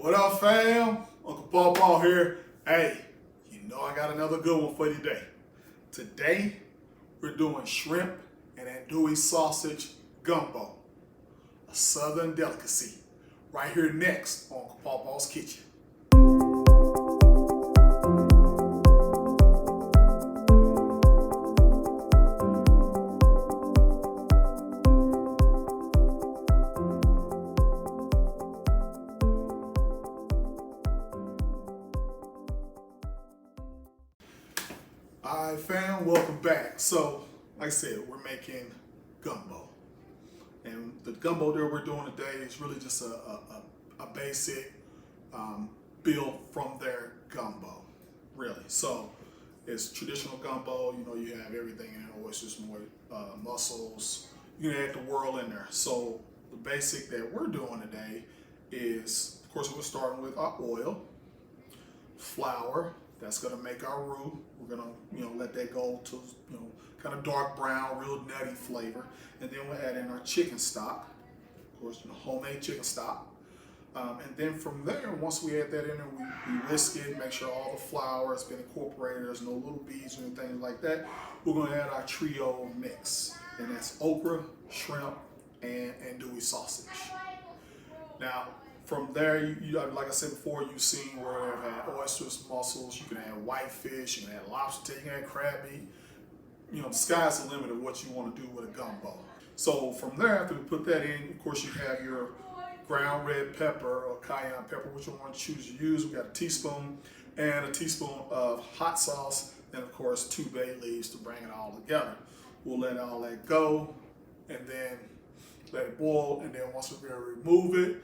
What up, fam? Uncle Paw here. Hey, you know I got another good one for you today. Today, we're doing shrimp and andouille sausage gumbo, a southern delicacy, right here next on Uncle Paw's Kitchen. Alright fam, welcome back. So, like I said, we're making gumbo. And the gumbo that we're doing today is really just a basic build from their gumbo, really. So, it's traditional gumbo, you know, you have everything in it, oysters, more mussels, you can add the world in there. So, the basic that we're doing today is, of course, we're starting with our oil, flour. That's gonna make our roux. We're gonna, let that go to, kind of dark brown, real nutty flavor. And then we'll add in our chicken stock, of course, homemade chicken stock. And then from there, once we add that in there, we whisk it, make sure all the flour has been incorporated. There's no little beads or anything like that. We're gonna add our trio mix, and that's okra, shrimp, and andouille sausage. Now, from there, you like I said before, you've seen where they've had oysters, mussels, you can add whitefish, you can add lobster, you can add crab meat. The sky's the limit of what you want to do with a gumbo. So from there, after we put that in, of course, you have your ground red pepper or cayenne pepper, which you want to choose to use. We got a teaspoon and a teaspoon of hot sauce, and of course, 2 bay leaves to bring it all together. We'll let all that go, and then let it boil, and then once we're ready to remove it,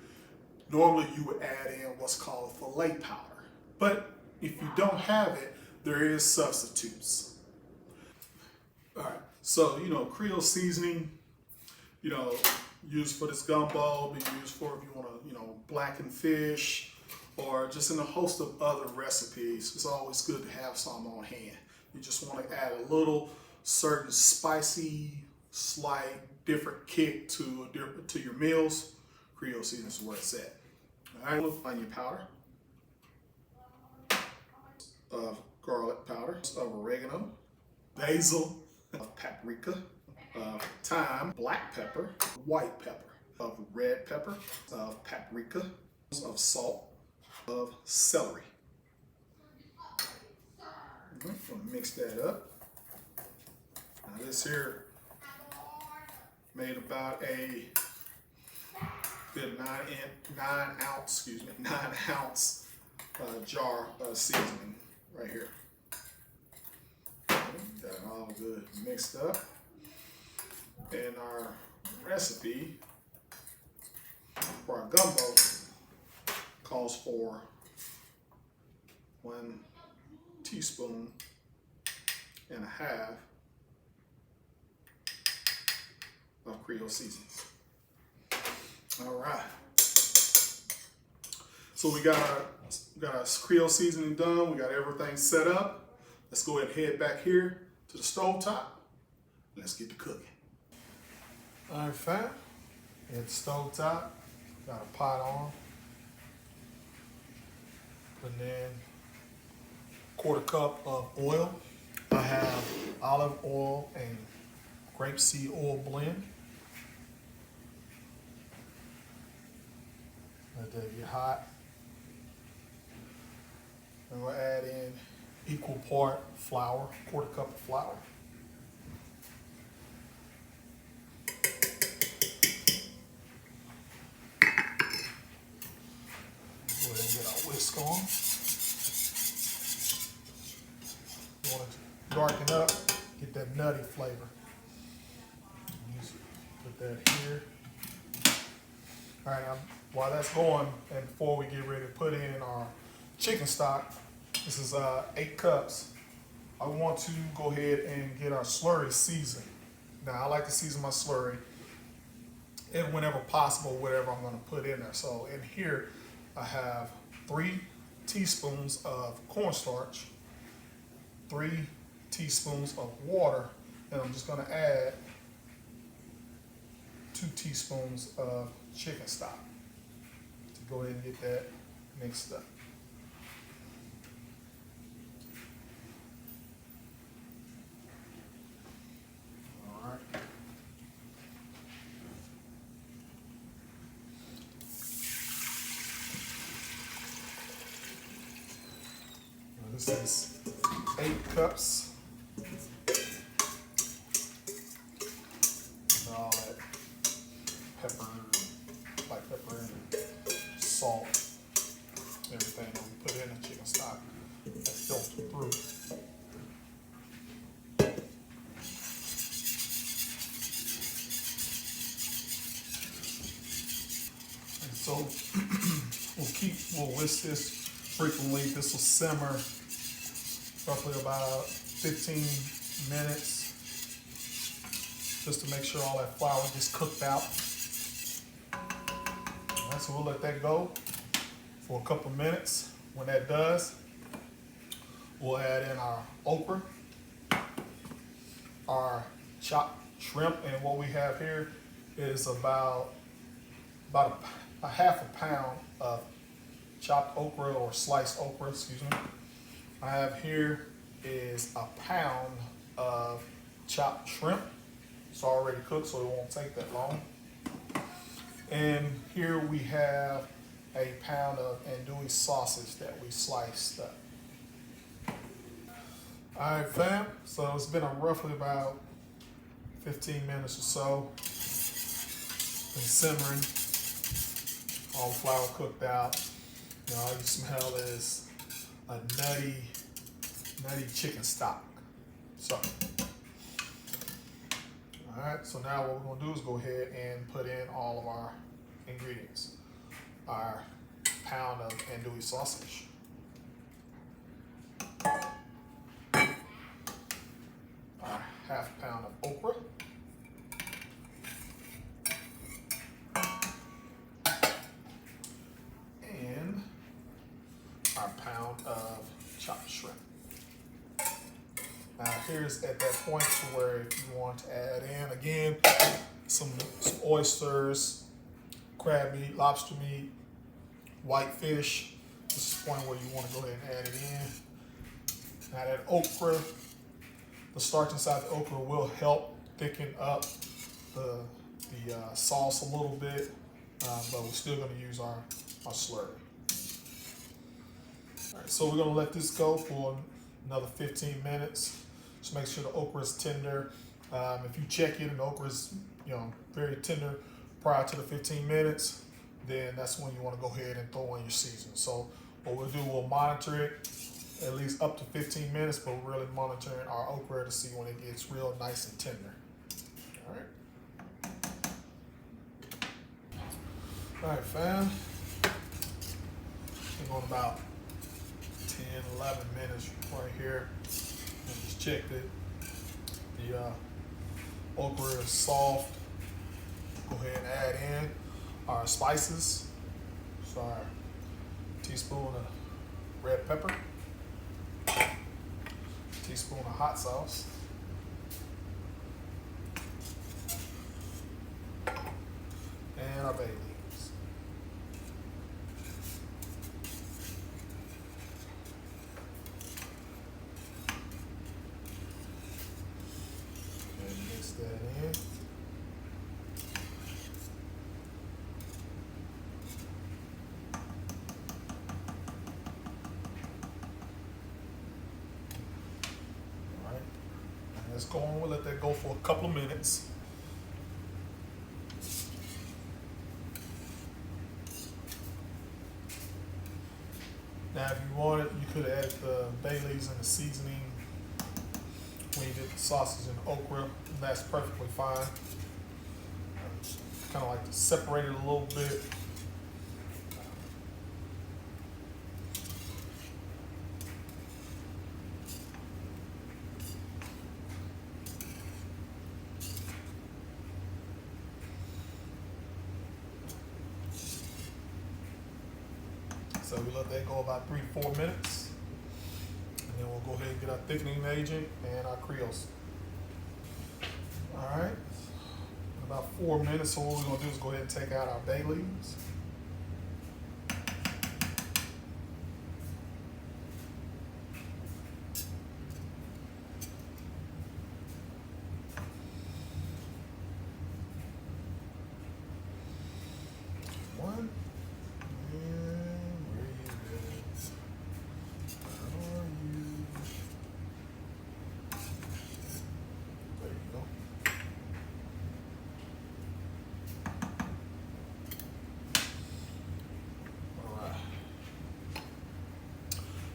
normally you would add in what's called filet powder. But if you don't have it, there is substitutes. All right, so, Creole seasoning, used for this gumbo, be used for if you want to, blacken fish, or just in a host of other recipes. It's always good to have some on hand. You just want to add a little certain spicy, slight, different kick to your meals. Creole seasoning is where it's at. All right, onion powder, of garlic powder, of oregano, basil, of paprika, of thyme, black pepper, white pepper, of red pepper, of paprika, of salt, of celery. I'm gonna mix that up. Now this here made about a good 9 ounce jar of seasoning right here. Got it all good mixed up. And our recipe for our gumbo calls for 1.5 teaspoons of Creole seasoning. All right. So we got our Creole seasoning done. We got everything set up. Let's go ahead and head back here to the stove top. Let's get to cooking. All right, fam. At the stove top, got a pot on. Putting in 1/4 cup of oil. I have olive oil and grapeseed oil blend. Let that get hot. And we'll add in equal part flour, 1/4 cup of flour. Go ahead and get our whisk on. You want to darken up, get that nutty flavor. Put that here. All right, now while that's going, and before we get ready to put in our chicken stock, this is 8 cups. I want to go ahead and get our slurry seasoned. Now I like to season my slurry, and whenever possible, whatever I'm going to put in there. So in here, I have 3 teaspoons of cornstarch, 3 teaspoons of water, and I'm just going to add 2 teaspoons of chicken stock to go ahead and get that mixed up. All right. Now this is 8 cups. All that pepper, black pepper, and salt, everything that we put in the chicken stock that's filtered through. And so we'll whisk this frequently. This will simmer roughly about 15 minutes. Just to make sure all that flour gets cooked out. All right, so we'll let that go for a couple minutes. When that does, we'll add in our okra, our chopped shrimp, and what we have here is about a half a pound of chopped okra or sliced okra, excuse me. I have here is a pound of chopped shrimp. It's already cooked, so it won't take that long. And here we have a pound of andouille sausage that we sliced up. All right, fam. So it's been roughly about 15 minutes or so. Been simmering. All the flour cooked out. You know, all you smell is a nutty chicken stock. So. All right, so now what we're gonna do is go ahead and put in all of our ingredients. Our pound of andouille sausage. Our half pound of okra. And our pound of chopped shrimp. Now here's at that point to where if you want to add in, again, some oysters, crab meat, lobster meat, white fish. This is the point where you want to go ahead and add it in. Now that okra, the starch inside the okra will help thicken up the sauce a little bit, but we're still going to use our slurry. All right, so we're going to let this go for another 15 minutes. Just make sure the okra is tender. If you check it and the okra is, very tender prior to the 15 minutes, then that's when you want to go ahead and throw in your seasoning. So what we'll do, we'll monitor it at least up to 15 minutes, but we're really monitoring our okra to see when it gets real nice and tender. All right. All right, fam. We're going about 10, 11 minutes right here. And just checked it. The okra is soft. Go ahead and add in our spices. So our teaspoon of red pepper, teaspoon of hot sauce, and our bay leaves. And mix that in. Let's go on, we'll let that go for a couple of minutes. Now if you wanted, you could have added the bay leaves and the seasoning when you did the sausage and the okra, and that's perfectly fine. Kind of like to separate it a little bit. So we let that go about 3 to 4 minutes. And then we'll go ahead and get our thickening agent and our creoles. All right, in about 4 minutes, so what we're gonna do is go ahead and take out our bay leaves.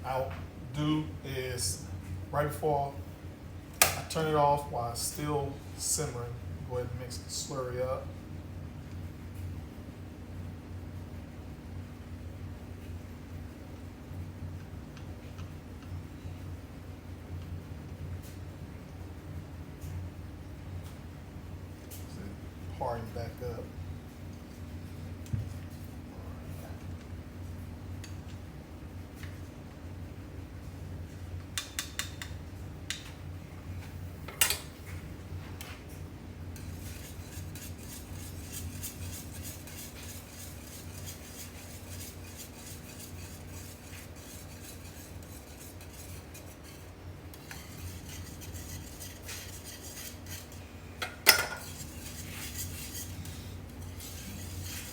I'll do is right before I turn it off while it's still simmering, go ahead and mix the slurry up. Harden back up.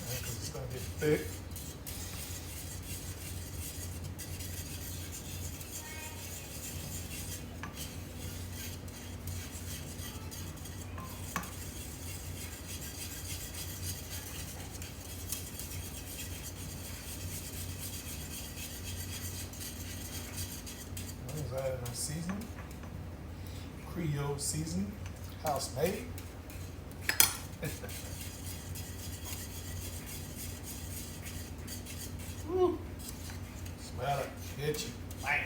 Because it's going to get thick. What is that in our seasoning? Creole seasoning, housemade. Woo. Smell it, kitchen, man.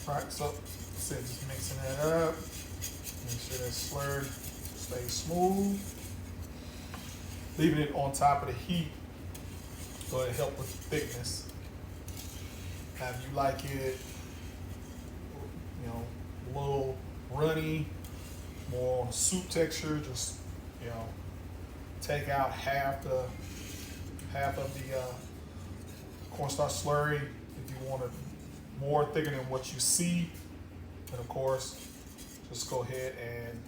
Alright, so just mixing that up. Make sure that slurry stays smooth. Leaving it on top of the heat so it help with the thickness. Now, if you like it, a little runny, more on soup texture, just take out half of the cornstarch slurry if you want it more thicker than what you see. And of course, just go ahead and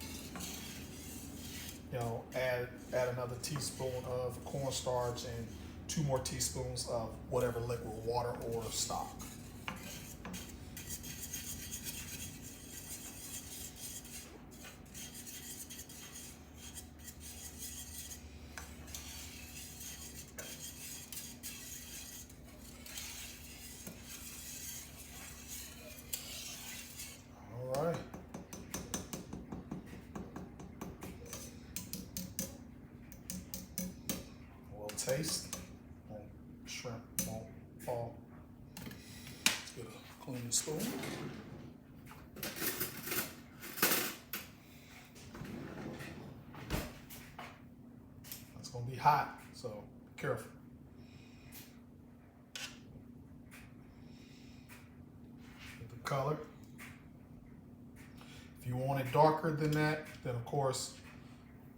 add another teaspoon of cornstarch and 2 more teaspoons of whatever liquid, water or stock. All right. We'll taste. Shrimp won't fall. Let's get a clean spoon. It's gonna be hot, so be careful. Get the color. If you want it darker than that, then of course,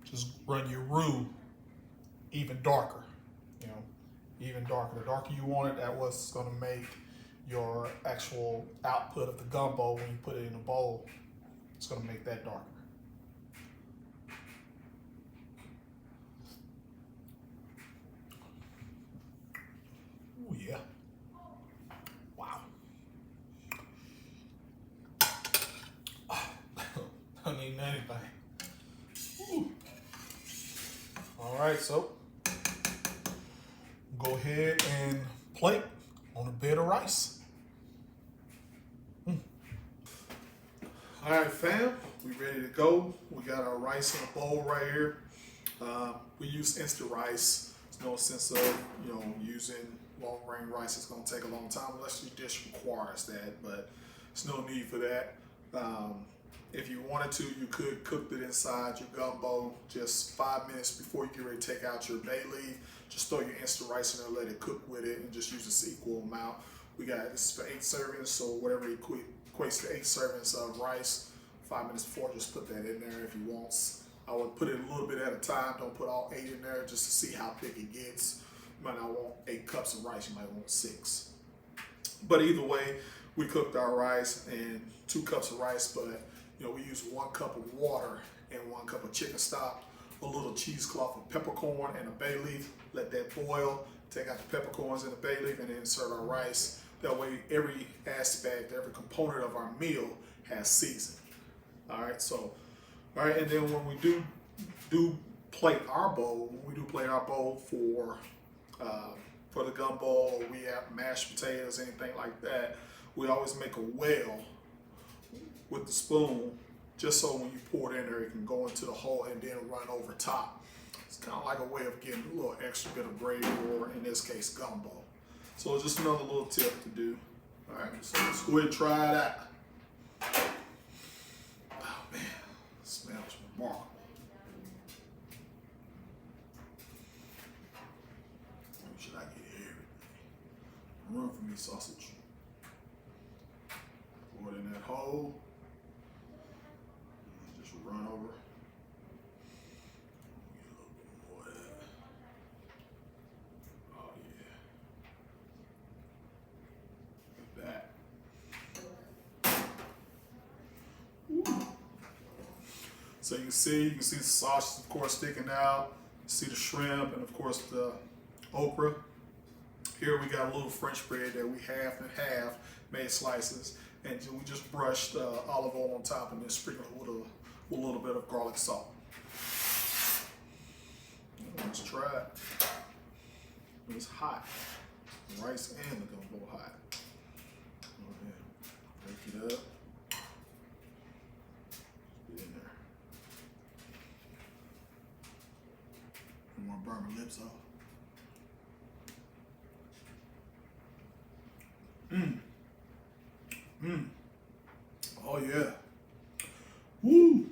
just run your roux even darker. Even darker. The darker you want it, that's what's going to make your actual output of the gumbo when you put it in a bowl. It's going to make that darker. Oh yeah. Wow. Don't need anything. Ooh. All right, so go ahead and plate on a bed of rice. All right, fam, we ready to go. We got our rice in a bowl right here. We use instant rice. There's no sense of using long grain rice. It's gonna take a long time unless your dish requires that, but there's no need for that. If you wanted to, you could cook it inside your gumbo just 5 minutes before you get ready to take out your bay leaf. Just throw your instant rice in there, let it cook with it, and just use this equal amount. This is for 8 servings, so whatever equates to 8 servings of rice. 5 minutes before, just put that in there if you want. I would put it a little bit at a time. Don't put all 8 in there just to see how thick it gets. You might not want 8 cups of rice, you might want 6. But either way, we cooked our rice and 2 cups of rice, but You know, we use 1 cup of water and 1 cup of chicken stock, a little cheesecloth of peppercorn and a bay leaf. Let that boil. Take out the peppercorns and the bay leaf and then insert our rice. That way every aspect, every component of our meal has season. All right, so, all right, and then when we do plate our bowl, for the gumbo, we have mashed potatoes, anything like that, we always make a well with the spoon, just so when you pour it in there, it can go into the hole and then run over top. It's kind of like a way of getting a little extra bit of gravy, or in this case, gumbo. So just another little tip to do. All right, so let's go ahead and try it out. Oh man, it smells remarkable. Should I get everything? Run for me, sausage. Pour it in that hole. Just run over. Get a little bit more of that. Oh yeah. Look at that. Woo. So you can see the sausage, of course, sticking out. You see the shrimp, and of course the okra. Here we got a little French bread that we half and half made slices, and we just brushed olive oil on top and then sprinkled with a little bit of garlic salt. Let's try it. It's hot. The rice and the gumbo hot. Go ahead, break it up. Get in there. I'm gonna burn my lips off. Oh yeah. Woo.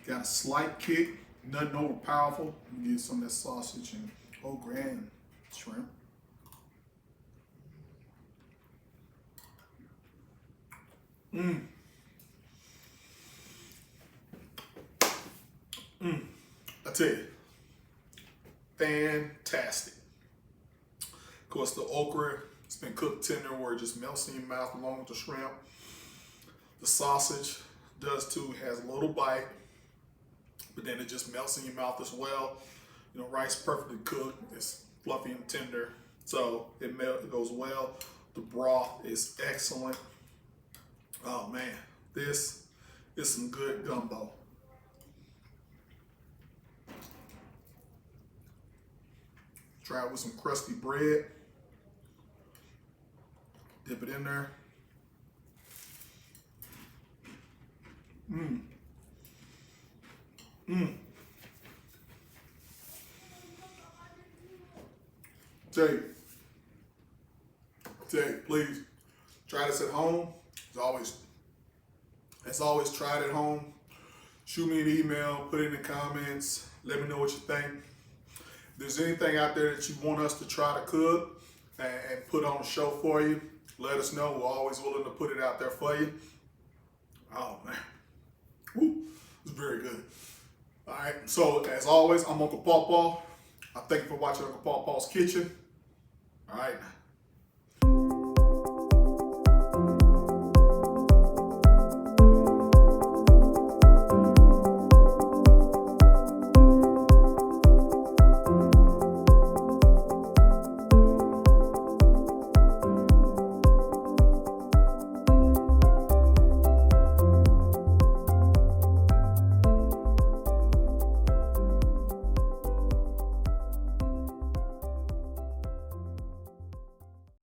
Got a slight kick, nothing over powerful. Get some of that sausage and okra and shrimp. I tell you, fantastic. Of course, the okra, it's been cooked tender where it just melts in your mouth along with the shrimp. The sausage does too, has a little bite, but then it just melts in your mouth as well. You know, rice perfectly cooked, it's fluffy and tender, so it goes well. The broth is excellent. Oh man, this is some good gumbo. Try it with some crusty bread. Dip it in there. Jay, please try this at home. As always, try it at home. Shoot me an email, put it in the comments. Let me know what you think. If there's anything out there that you want us to try to cook and put on a show for you, let us know. We're always willing to put it out there for you. Oh man, woo, it's very good. All right, so as always, I'm Uncle Paw Paw. I thank you for watching Uncle Paw Paw's Kitchen. All right.